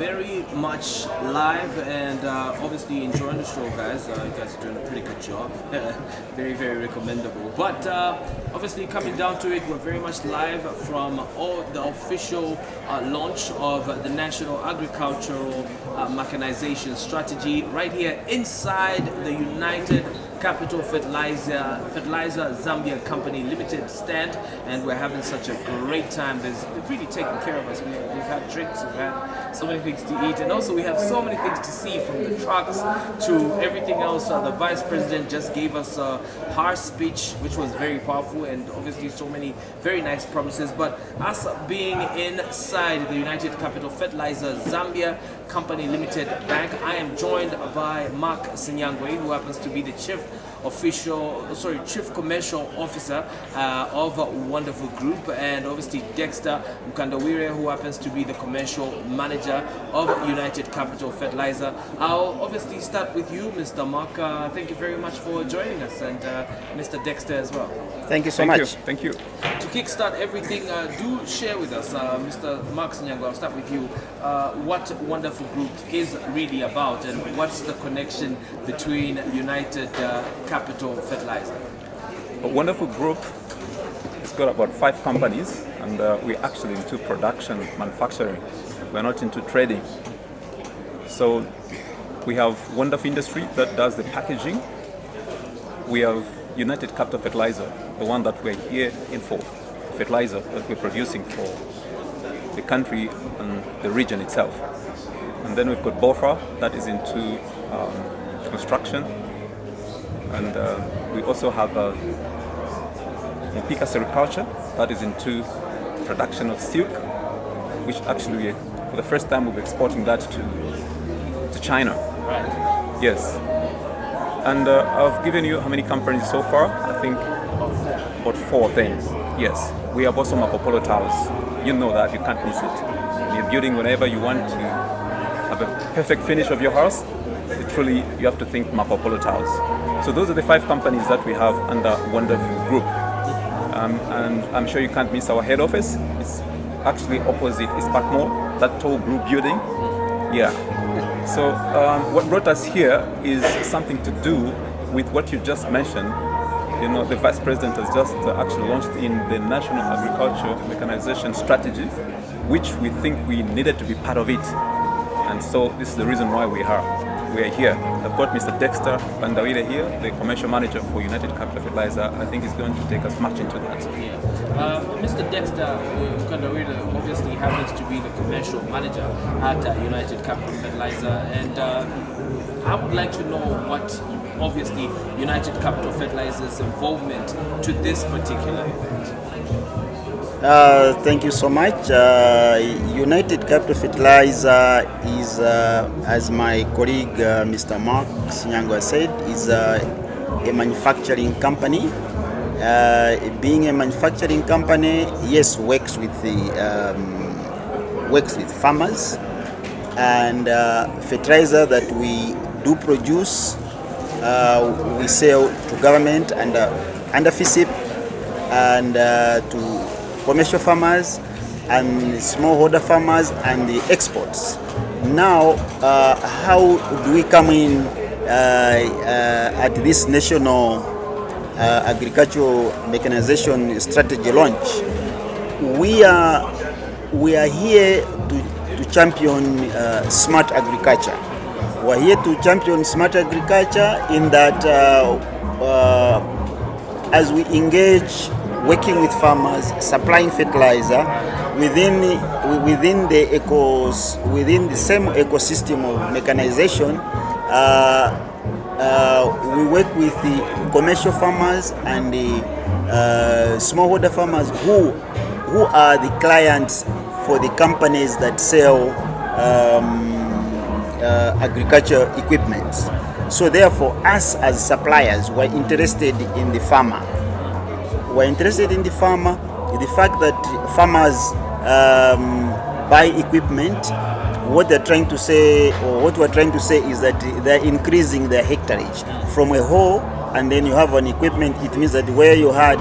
very much live and obviously enjoying the show, guys. You guys are doing a pretty good job. Very, very recommendable. But obviously, coming down to it, we're very much live from all the official launch of the National Agricultural Mechanization Strategy right here inside the United Capital Fertilizer Zambia Company Limited stand, and we're having such a great time. They've really taken care of us. We've had drinks, we've had so many things to eat, and also we have so many things to see, from the trucks to everything else. The Vice President just gave us a harsh speech, which was very powerful, and obviously so many very nice promises. But us being inside the United Capital Fertilizer Zambia Company Limited Bank, I am joined by Mark Sinyangwe, who happens to be the Chief Commercial Officer of Wonderful Group, and obviously Dexter Mkandawire, who happens to be the Commercial Manager of United Capital Fertilizer. I'll obviously start with you, Mr. Mark. Thank you very much for joining us, and Mr. Dexter as well. Thank you so much. Thank you. To kickstart everything, do share with us, Mr. Mark Sinyangwe, I'll start with you, what Wonderful Group is really about, and what's the connection between United Capital Fertilizer? A Wonderful Group has got about 5 companies, and we're actually into production, manufacturing. We're not into trading. So we have Wonderful Industry that does the packaging. We have United Capital Fertilizer, the one that we're here in for, fertilizer that we're producing for the country and the region itself. And then we've got BOFRA that is into construction. And we also have Mpika Sericulture that is into production of silk, which actually for the first time we'll be exporting that to China. Right. Yes. And I've given you how many companies so far? I think about 4 things. Yes. We have also Marco Polo towels. You know that, you can't miss it. When you're building whenever you want to have a perfect finish of your house, literally you have to think Marco Polo towels. So those are the 5 companies that we have under Wonderful Group. And I'm sure you can't miss our head office. It's actually opposite Ispark Mall, that tall blue building. Yeah. So what brought us here is something to do with what you just mentioned. You know, the Vice President has just actually launched in the National Agriculture Mechanization Strategy, which we think we needed to be part of it. And so this is the reason why we are here. I've got Mr. Dexter Mkandawire here, the Commercial Manager for United Capital Fertilizer. I think he's going to take us much into that. Yeah. Mr. Dexter Mkandawire obviously happens to be the Commercial Manager at United Capital Fertilizer, and I would like to know what obviously United Capital Fertilizer's involvement to this particular event. Thank you so much. United Capital Fertilizer is, as my colleague Mr. Mark Sinyangwe said, is a manufacturing company. Being a manufacturing company, yes, works with farmers, and fertilizer that we do produce, we sell to government and under FISIP, and to commercial farmers and smallholder farmers and the exports. Now, how do we come in at this national agricultural mechanization strategy launch? We are here to champion smart agriculture. We're here to champion smart agriculture in that as we engage working with farmers, supplying fertilizer within the same ecosystem of mechanization. We work with the commercial farmers and the smallholder farmers who are the clients for the companies that sell agriculture equipment. So therefore, us as suppliers, we're interested in the farmer. We're interested in the farmer, the fact that farmers buy equipment. What they're trying to say, or what we're trying to say, is that they're increasing their hectarage from a hoe, and then you have an equipment. It means that where you had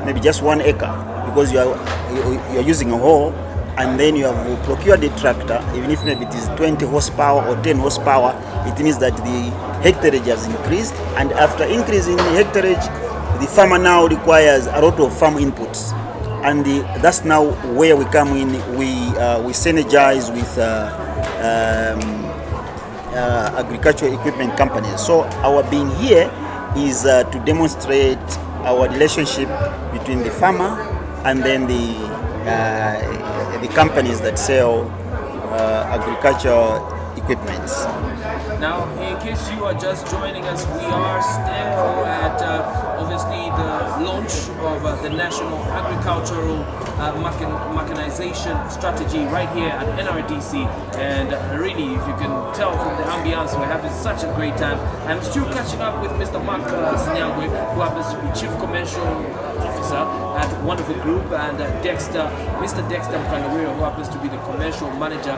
maybe just 1 acre, because you're using a hoe, and then you have procured a tractor, even if maybe it is 20 horsepower or 10 horsepower, it means that the hectarage has increased, and after increasing the hectarage, the farmer now requires a lot of farm inputs, and that's now where we come in. We synergize with agricultural equipment companies. So our being here is to demonstrate our relationship between the farmer and then the companies that sell agricultural equipments. Now, in case you are just joining us, we are still at obviously the launch of the National Agricultural Mechanization Strategy right here at NRDC. And really, if you can tell from the ambience, we're having such a great time. I'm still catching up with Mr. Mark Sinyangwe, who happens to be Chief Commercial Officer at Wonderful Group, and Mr. Dexter Mkandawiro, who happens to be the Commercial Manager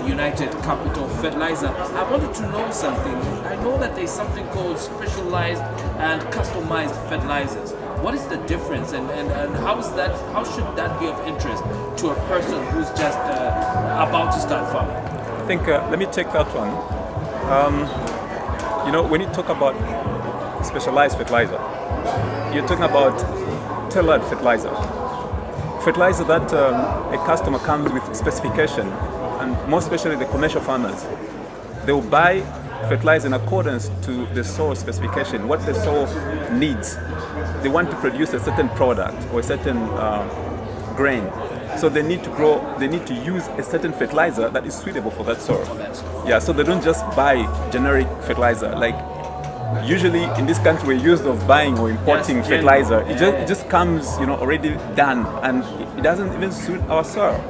United Capital Fertilizer. I wanted to know something. I know that there's something called specialized and customized fertilizers. What is the difference, and how should that be of interest to a person who's just about to start farming? I think let me take that one. When you talk about specialized fertilizer, you're talking about tailored fertilizer. Fertilizer that a customer comes with specification, and more especially the commercial farmers, they will buy fertilizer in accordance to the soil specification, what the soil needs. They want to produce a certain product or a certain grain. So they need to use a certain fertilizer that is suitable for that soil. Yeah, so they don't just buy generic fertilizer. Like usually in this country we're used of buying or importing fertilizer. It just comes, already done, and it doesn't even suit our soil.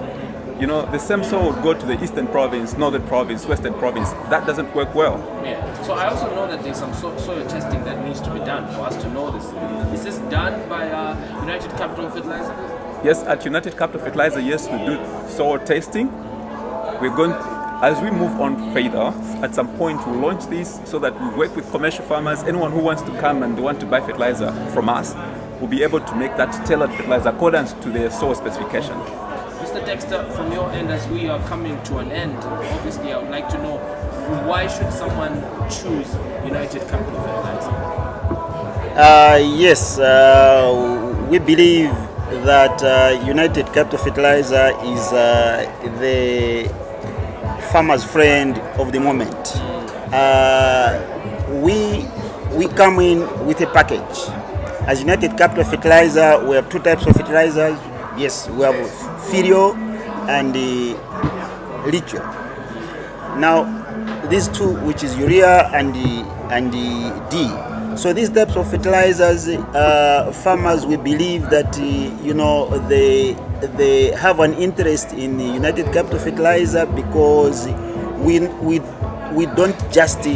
The same soil would go to the Eastern Province, Northern Province, Western Province. That doesn't work well. Yeah. So I also know that there's some soil testing that needs to be done for us to know this. Is this done by United Capital Fertilizer? Yes, at United Capital Fertilizer, yes, we do soil testing. We're going, as we move on further, at some point we'll launch this so that we work with commercial farmers. Anyone who wants to come and they want to buy fertilizer from us will be able to make that tailored fertilizer according to their soil specification. Mr. Dexter, from your end, as we are coming to an end, obviously I would like to know, why should someone choose United Capital Fertilizer? Yes, we believe that United Capital Fertilizer is the farmer's friend of the moment. We come in with a package. As United Capital Fertilizer, we have two types of fertilizers. Yes, we have Firio and Lithium. Now, these two, which is urea and D. So these types of fertilizers, farmers, we believe that they have an interest in the United Capital Fertilizer because we don't just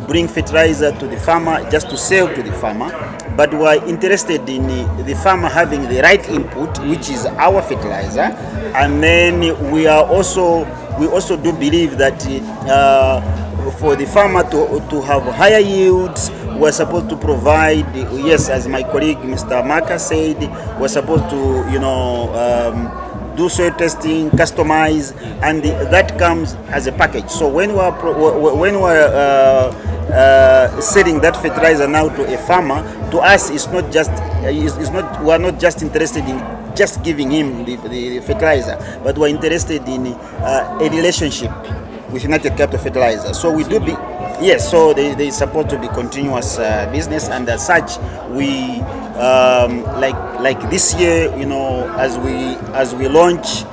bring fertilizer to the farmer just to sell to the farmer, but we are interested in the farmer having the right input, which is our fertilizer, and then we also do believe that for the farmer to have higher yields, we're supposed to provide, yes, as my colleague Mr. Marcus said, we're supposed to do soil testing, customize, and that comes as a package. So when we're selling that fertilizer now to a farmer, to us it's not just we are not just interested in just giving him the fertilizer, but we're interested in a relationship with United Capital Fertilizer. So we do yes, so they supposed to be continuous business, and as such we like this year, as we launch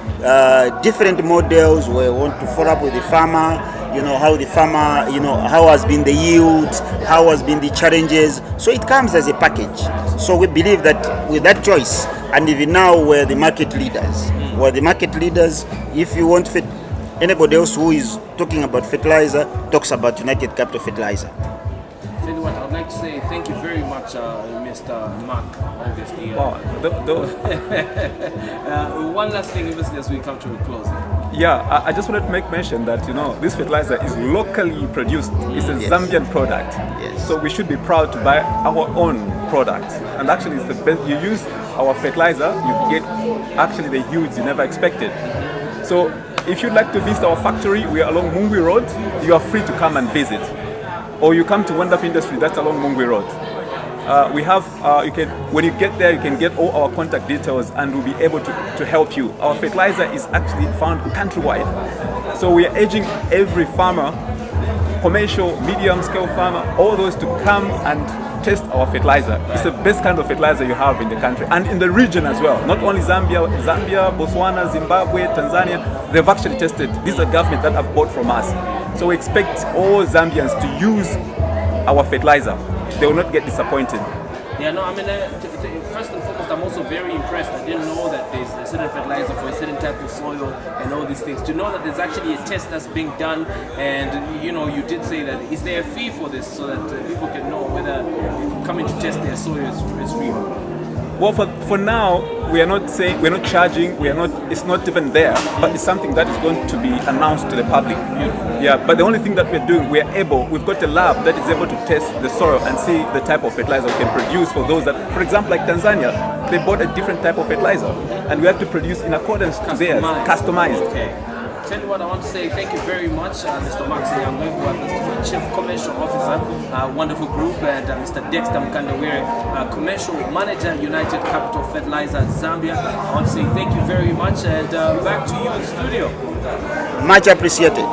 different models, we want to follow up with the farmer, how the farmer, how has been the yields, how has been the challenges. So it comes as a package. So we believe that with that choice, and even now we're the market leaders. We're the market leaders. If you want anybody else who is talking about fertilizer talks about United Capital Fertilizer. Tell you what, I'd like to say thank you very much, Mr. Mark, obviously. One last thing, obviously, as we come to a close. Yeah, I just wanted to make mention that, this fertilizer is locally produced. It's a Zambian product. Yes. So we should be proud to buy our own product. And actually, it's the best. You use our fertilizer, you get actually the yields you never expected. So if you'd like to visit our factory, we are along Mungwi Road. You are free to come and visit. Or you come to Wonderful Industry, that's along Mungwi Road. We have, when you get there, you can get all our contact details and we'll be able to help you. Our fertilizer is actually found countrywide. So we are urging every farmer, commercial, medium scale farmer, all those to come and test our fertilizer. It's the best kind of fertilizer you have in the country and in the region as well. Not only Zambia, Botswana, Zimbabwe, Tanzania, they've actually tested. These are governments that have bought from us. So we expect all Zambians to use our fertilizer. They will not get disappointed. Yeah, no, I mean, first and foremost, I'm also very impressed. I didn't know that there's a certain fertilizer for a certain type of soil and all these things. To know that there's actually a test that's being done, and you know, you did say that, is there a fee for this so that people can know whether coming to test their soil is free? Well, for now, we are not saying, we're not charging, it's not even there, but it's something that is going to be announced to the public. Yeah, but the only thing that we're doing, we've got a lab that is able to test the soil and see the type of fertilizer we can produce for those that, for example, like Tanzania, they bought a different type of fertilizer, and we have to produce in accordance to theirs, customized. Okay. Tell you what, I want to say thank you very much, Mr. Max Nyangwe, who is the Chief Commercial Officer, wonderful group, and Mr. Dexter Mkandawire, Commercial Manager, United Capital Fertilizer, Zambia. I want to say thank you very much, and back to you in the studio. Much appreciated.